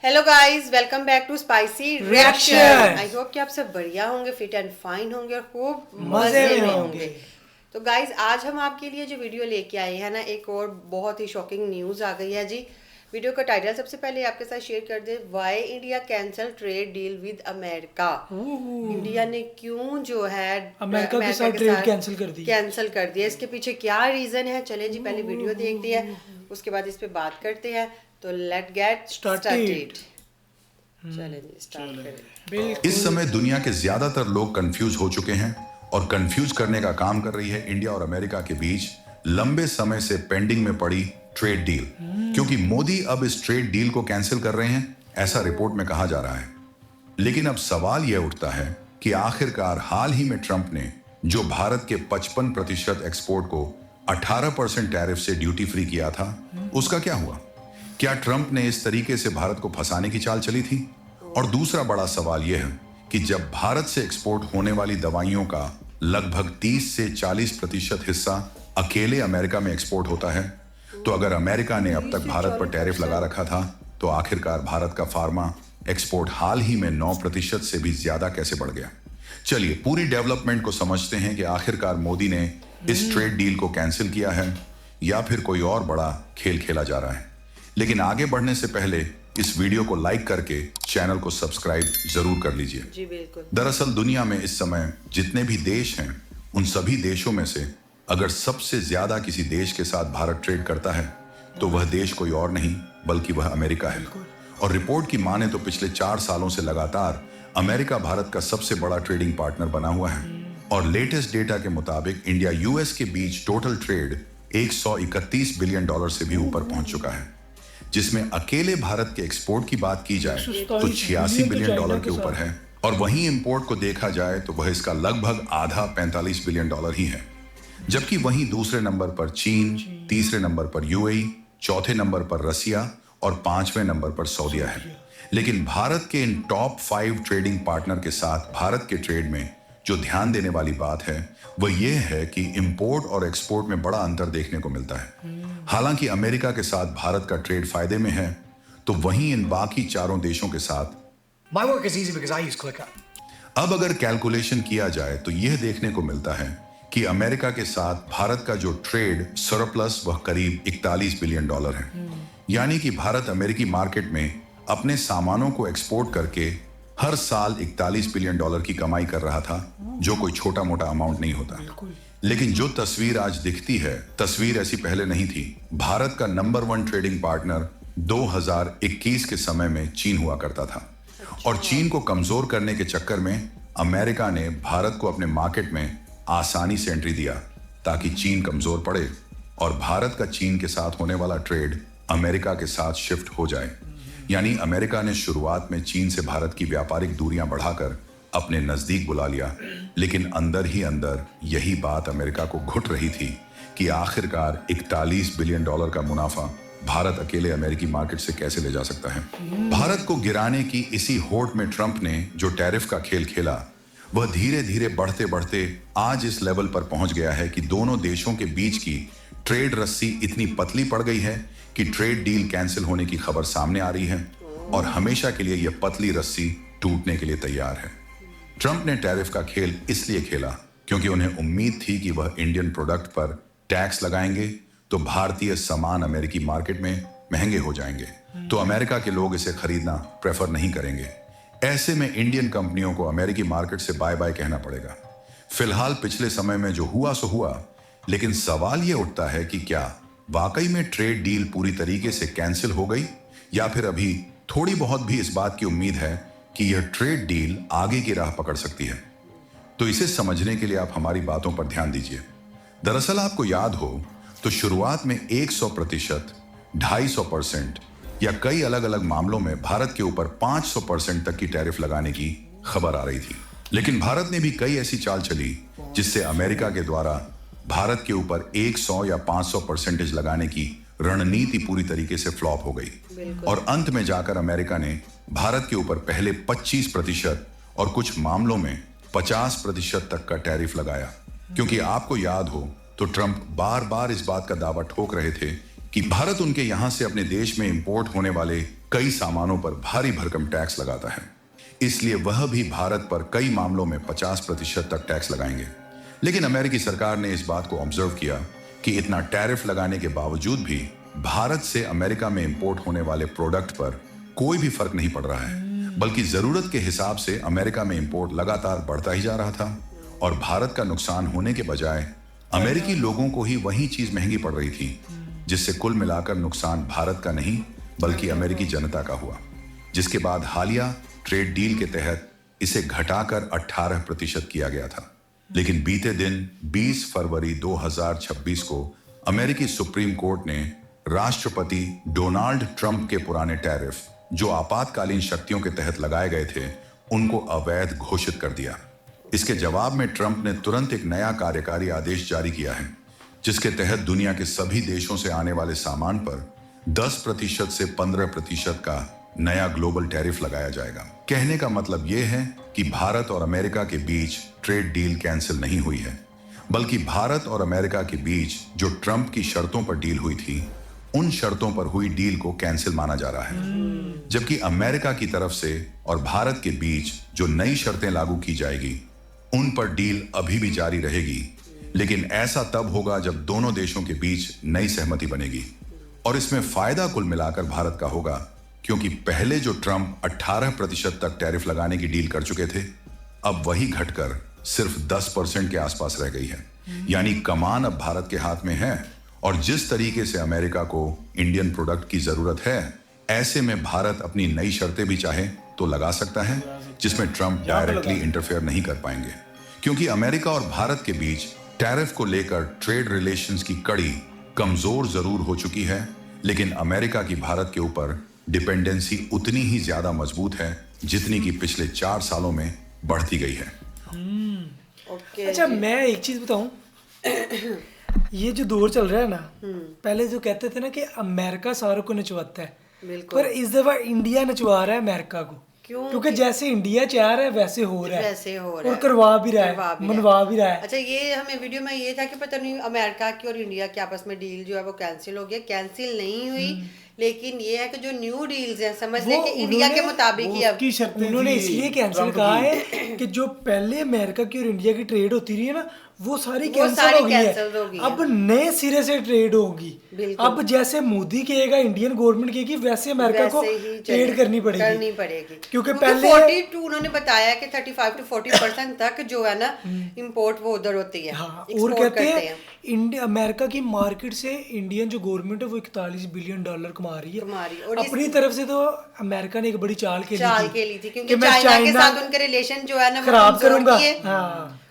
Hello guys, welcome back to spicy reaction. I hope कि आप सब बढ़िया होंगे, फिट एंड फाइन होंगे और खूब मजे में होंगे। तो गाइस, आज हम आपके लिए जो वीडियो लेके आए हैं ना, एक और बहुत ही शॉकिंग न्यूज़ आ गई है जी। वीडियो का टाइटल सबसे पहले आपके साथ शेयर कर दे, why India cancel trade deal with America. India ने क्यों जो है अमेरिका के साथ ट्रेड कैंसिल कर दिया, इसके पीछे क्या रीज़न है। चले जी, पहले वीडियो देखते हैं, उसके बाद इस पे बात करते हैं। तो लेट गेट स्टार्टेड। चलें जी, स्टार्ट करें। इस समय दुनिया के ज्यादातर लोग कंफ्यूज हो चुके हैं और कंफ्यूज करने का काम कर रही है इंडिया और अमेरिका के बीच लंबे समय से पेंडिंग में पड़ी ट्रेड डील, क्योंकि मोदी अब इस ट्रेड डील को कैंसिल कर रहे हैं, ऐसा रिपोर्ट में कहा जा रहा है। लेकिन अब सवाल यह उठता है कि आखिरकार हाल ही में ट्रंप ने जो भारत के 55% एक्सपोर्ट को 18% टैरिफ से ड्यूटी फ्री किया था, उसका क्या हुआ? क्या ट्रंप ने इस तरीके से भारत को फंसाने की चाल चली थी? और दूसरा बड़ा सवाल यह है कि जब भारत से एक्सपोर्ट होने वाली दवाइयों का लगभग 30 से 40% हिस्सा अकेले अमेरिका में एक्सपोर्ट होता है, तो अगर अमेरिका ने अब तक भारत पर टैरिफ लगा रखा था, तो आखिरकार भारत का फार्मा एक्सपोर्ट हाल ही में 9% से भी ज्यादा कैसे बढ़ गया? चलिए पूरी डेवलपमेंट को समझते हैं कि आखिरकार मोदी ने इस ट्रेड डील को कैंसिल किया है या फिर कोई और बड़ा खेल खेला जा रहा है। लेकिन आगे बढ़ने से पहले इस वीडियो को लाइक करके चैनल को सब्सक्राइब जरूर कर लीजिए। जी बिल्कुल। दरअसल दुनिया में इस समय जितने भी देश हैं, उन सभी देशों में से अगर सबसे ज्यादा किसी देश के साथ भारत ट्रेड करता है, तो वह देश कोई और नहीं बल्कि वह अमेरिका है। और रिपोर्ट की माने तो पिछले 4 सालों से लगातार अमेरिका भारत का सबसे बड़ा ट्रेडिंग पार्टनर बना हुआ है। और लेटेस्ट डेटा के मुताबिक इंडिया यूएस के बीच टोटल ट्रेड $131 बिलियन से भी ऊपर पहुंच चुका है, जिसमें अकेले भारत के एक्सपोर्ट की बात की जाए तो $86 बिलियन के ऊपर है, और वहीं इंपोर्ट को देखा जाए तो वह इसका लगभग आधा $45 बिलियन ही है। जबकि वहीं दूसरे नंबर पर चीन, तीसरे नंबर पर यूएई, चौथे नंबर पर रसिया और 5वें नंबर पर सऊदीया है। लेकिन भारत के इन टॉप 5 ट्रेडिंग पार्टनर के साथ भारत के ट्रेड में जो ध्यान देने वाली बात है, वह यह है कि इंपोर्ट और एक्सपोर्ट में बड़ा अंतर देखने को मिलता है। हालांकि अमेरिका के साथ भारत का ट्रेड फायदे में है, तो वहीं इन बाकी चारों देशों के साथ My work is easy because I use ClickUp. अब अगर कैलकुलेशन किया जाए तो यह देखने को मिलता है कि अमेरिका के साथ भारत का जो ट्रेड सरप्लस वह करीब $41 बिलियन है। यानी कि भारत अमेरिकी मार्केट में अपने सामानों को एक्सपोर्ट करके हर साल $41 बिलियन की कमाई कर रहा था, जो कोई छोटा मोटा अमाउंट नहीं होता। लेकिन जो तस्वीर आज दिखती है, तस्वीर ऐसी पहले नहीं थी। भारत का नंबर 1 ट्रेडिंग पार्टनर 2021 के समय में चीन हुआ करता था, और चीन को कमजोर करने के चक्कर में अमेरिका ने भारत को अपने मार्केट में आसानी से एंट्री दिया ताकि चीन कमजोर पड़े और भारत का चीन के साथ होने वाला ट्रेड अमेरिका के साथ शिफ्ट हो जाए। यानी अमेरिका ने शुरुआत में चीन से भारत की व्यापारिक दूरियां बढ़ाकर अपने नजदीक बुला लिया, लेकिन अंदर ही अंदर यही बात अमेरिका को घुट रही थी कि आखिरकार $41 बिलियन का मुनाफा भारत अकेले अमेरिकी मार्केट से कैसे ले जा सकता है। भारत को गिराने की इसी होड़ में ट्रंप ने जो टैरिफ का खेल खेला, वह धीरे धीरे बढ़ते बढ़ते आज इस लेवल पर पहुंच गया है कि दोनों देशों के बीच की ट्रेड रस्सी इतनी पतली पड़ गई है कि ट्रेड डील कैंसिल होने की खबर सामने आ रही है, और हमेशा के लिए यह पतली रस्सी टूटने के लिए तैयार है। ट्रंप ने टैरिफ का खेल इसलिए खेला क्योंकि उन्हें उम्मीद थी कि वह इंडियन प्रोडक्ट पर टैक्स लगाएंगे तो भारतीय सामान अमेरिकी मार्केट में महंगे हो जाएंगे, तो अमेरिका के लोग इसे खरीदना प्रेफर नहीं करेंगे। ऐसे में इंडियन कंपनियों को अमेरिकी मार्केट से बाय बाय कहना पड़ेगा। फिलहाल पिछले समय में जो हुआ सो हुआ, लेकिन सवाल यह उठता है कि क्या वाकई में ट्रेड डील पूरी तरीके से कैंसिल हो गई, या फिर अभी थोड़ी बहुत भी इस बात की उम्मीद है कि यह ट्रेड डील आगे की राह पकड़ सकती है। तो इसे समझने के लिए आप हमारी बातों पर ध्यान दीजिए। दरअसल आपको याद हो तो शुरुआत में 100%, 250% या कई अलग अलग मामलों में भारत के ऊपर 500% तक की टैरिफ लगाने की खबर आ रही थी। लेकिन भारत ने भी कई ऐसी चाल चली जिससे अमेरिका के द्वारा भारत के ऊपर 100 या 500% लगाने की रणनीति पूरी तरीके से फ्लॉप हो गई, और अंत में जाकर अमेरिका ने भारत के ऊपर पहले 25% और कुछ मामलों में 50% तक का टैरिफ लगाया। क्योंकि आपको याद हो तो ट्रंप बार बार इस बात का दावा ठोक रहे थे कि भारत उनके यहां से अपने देश में इंपोर्ट होने वाले कई सामानों पर भारी भरकम टैक्स लगाता है, इसलिए वह भी भारत पर कई मामलों में 50% तक टैक्स लगाएंगे। लेकिन अमेरिकी सरकार ने इस बात को ऑब्जर्व किया कि इतना टैरिफ लगाने के बावजूद भी भारत से अमेरिका में इंपोर्ट होने वाले प्रोडक्ट पर कोई भी फर्क नहीं पड़ रहा है, बल्कि जरूरत के हिसाब से अमेरिका में इंपोर्ट लगातार बढ़ता ही जा रहा था और भारत का नुकसान होने के बजाय अमेरिकी लोगों को ही वही चीज महंगी पड़ रही थी, जिससे कुल मिलाकर नुकसान भारत का नहीं बल्कि अमेरिकी जनता का हुआ। जिसके बाद हालिया ट्रेड डील के तहत इसे घटाकर 18% किया गया था। लेकिन बीते दिन 20 फरवरी 2026 को अमेरिकी सुप्रीम कोर्ट ने राष्ट्रपति डोनाल्ड ट्रंप के पुराने टैरिफ जो आपातकालीन शक्तियों के तहत लगाए गए थे उनको अवैध घोषित कर दिया। इसके जवाब में ट्रंप ने तुरंत एक नया कार्यकारी आदेश जारी किया है, जिसके तहत दुनिया के सभी देशों से आने वाले सामान पर 10% से 15% का नया ग्लोबल टैरिफ लगाया जाएगा। कहने का मतलब यह है कि भारत और अमेरिका के बीच ट्रेड डील कैंसिल नहीं हुई है, बल्कि भारत और अमेरिका के बीच जो ट्रंप की शर्तों पर डील हुई थी उन शर्तों पर हुई डील को कैंसिल माना जा रहा है। जबकि अमेरिका की तरफ से और भारत के बीच जो नई शर्तें लागू की जाएगी उन पर डील अभी भी जारी रहेगी, लेकिन ऐसा तब होगा जब दोनों देशों के बीच नई सहमति बनेगी और इसमें फायदा कुल मिलाकर भारत का होगा, क्योंकि पहले जो ट्रंप 18% तक टैरिफ लगाने की डील कर चुके थे अब वही घटकर सिर्फ 10% के आसपास रह गई है। यानी कमान अब भारत के हाथ में है और जिस तरीके से अमेरिका को इंडियन प्रोडक्ट की जरूरत है, ऐसे में भारत अपनी नई शर्तें भी चाहे तो लगा सकता है, जिसमें ट्रंप डायरेक्टली इंटरफेयर नहीं कर पाएंगे। क्योंकि अमेरिका और भारत के बीच टैरिफ को लेकर ट्रेड रिलेशंस की कड़ी कमजोर जरूर हो चुकी है, लेकिन अमेरिका की भारत के ऊपर डिपेंडेंसी उतनी ही ज्यादा मजबूत है जितनी की पिछले 4 सालों में बढ़ती गई है। अच्छा, मैं एक चीज बताऊं, ये जो दौर चल रहा है ना, पहले जो कहते थे ना कि अमेरिका सारों को नचवाता है, पर इस दफा इंडिया नचवा रहा है अमेरिका को। क्योंकि जैसे इंडिया चाह रहा है वैसे हो रहा है और करवा भी रहा है, मनवा भी रहा है। अच्छा, ये हमें वीडियो में ये था कि पता नहीं अमेरिका की और इंडिया की आपस में डील जो है वो कैंसिल हो गया। कैंसिल नहीं हुई, लेकिन ये है कि जो न्यू डील्स हैं समझ लें कि इंडिया के मुताबिक ही अब उन्होंने इसलिए कैंसिल कहा है कि जो पहले अमेरिका की और इंडिया की ट्रेड होती रही है ना, वो सारी कैंसिल हो गई है। अब नए सिरे से ट्रेड होगी। अब जैसे मोदी कहेगा, इंडियन गवर्नमेंट कहेगी, वैसे अमेरिका को ट्रेड करनी पड़ेगी। क्योंकि पहले 42 उन्होंने बताया कि 35 to 40% तक जो है ना इंपोर्ट वो उधर होती है। हाँ, और कहते हैं इंडिया अमेरिका की मार्केट से इंडियन जो गवर्नमेंट है वो $41 बिलियन कमा रही है। और अपनी तरफ से तो अमेरिका ने एक बड़ी चाल खेली थी क्योंकि चाइना के साथ उनके रिलेशन जो है ना खराब करूंगा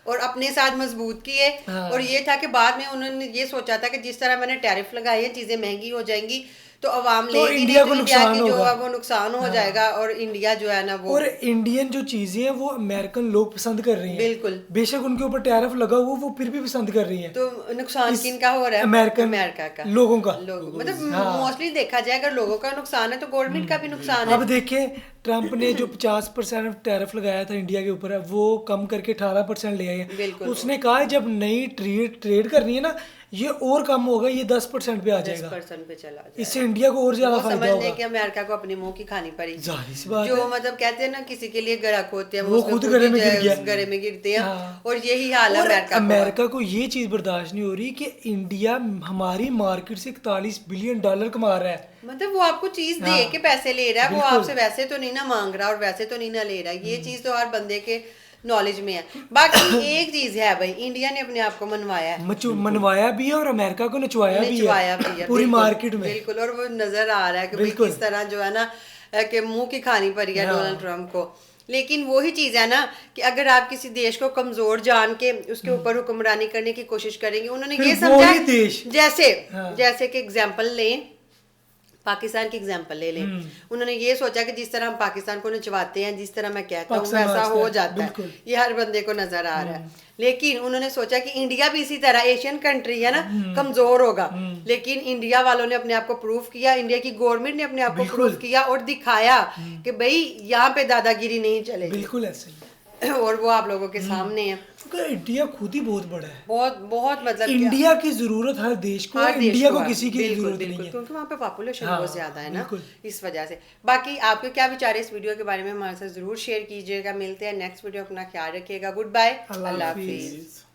और अपने साथ मजबूत किए। और ये था कि बाद में उन्होंने ये सोचा था कि जिस तरह मैंने टैरिफ लगाए हैं चीजें महंगी हो जाएंगी तो अवाम तो इंडिया को नुकसान जो है वो नुकसान हो जाएगा और इंडिया जो है ना वो, और इंडियन जो चीजें हैं वो अमेरिकन लोग पसंद कर रही हैं। बिल्कुल, बेशक उनके ऊपर टैरिफ लगा हुआ वो फिर भी पसंद कर रही हैं। तो नुकसान किनका हो रहा है? अमेरिका का, लोगों का। मतलब मोस्टली देखा जाए अगर लोगों का नुकसान है तो गवर्नमेंट का भी नुकसान है। अब देखिए, ट्रंप ने जो 50% टैरिफ लगाया था इंडिया के ऊपर वो कम करके 18% ले आए हैं। उसने कहा जब नई ट्रेड करनी है ना ये और कम होगा, ये 10% पे आ जाएगा, 10% पे चला जाएगा। इससे इंडिया को और ज्यादा फायदा होगा। कि अमेरिका को अपने मुंह की खानी पड़ी। जाहिर सी बात जो है। मतलब कहते हैं ना किसी के लिए गड़क होते हैं वो खुद गले में गिरते हैं। और यही हाल है अमेरिका को ये चीज बर्दाश्त नहीं हो रही कि इंडिया हमारी मार्केट से $41 बिलियन कमा रहा है। मतलब वो आपको चीज दे के पैसे ले रहा है, वो आपसे वैसे तो नहीं ना मांग रहा और वैसे तो नहीं ना ले रहा। ये चीज तो हर बंदे के नॉलेज में है। बाकी एक चीज है भाई, इंडिया ने अपने आप को मनवाया है, मनवाया भी है और अमेरिका को नचवाया भी है पूरी मार्केट में। बिल्कुल, और वो नजर आ रहा है कि किस तरह जो है ना कि मुंह की खानी पड़ी है डोनाल्ड ट्रंप को। लेकिन वही चीज है ना कि अगर आप किसी देश को कमजोर जान के उसके ऊपर हुक्मरानी करने की कोशिश करेंगे, उन्होंने ये समझा जैसे कि एग्जाम्पल लें, पाकिस्तान की एग्जाम्पल ले लें। उन्होंने ये सोचा कि जिस तरह हम पाकिस्तान को नचवाते हैं, जिस तरह मैं कहता हूँ वैसा हो जाता है, ये हर बंदे को नजर आ रहा है। लेकिन उन्होंने सोचा कि इंडिया भी इसी तरह एशियन कंट्री है ना, कमजोर होगा। लेकिन इंडिया वालों ने अपने आप को प्रूफ किया, इंडिया की गवर्नमेंट ने अपने आप को प्रूफ किया और दिखाया कि भाई यहाँ पे दादागिरी नहीं चलेगी। बिल्कुल ऐसे और वो आप लोगों के सामने है। क्योंकि इंडिया खुद ही बहुत बड़ा है, बहुत बहुत मतलब इंडिया की जरूरत हर देश को है, इंडिया को किसी की जरूरत नहीं है, क्योंकि वहाँ पे पॉपुलेशन हाँ, बहुत ज्यादा है ना, बिल्कुल। इस वजह से। बाकी आपके क्या विचार है इस वीडियो के बारे में हमारे साथ जरूर शेयर कीजिएगा। मिलते हैं नेक्स्ट वीडियो, अपना ख्याल रखिएगा। गुड बाय, अल्लाह हाफिज।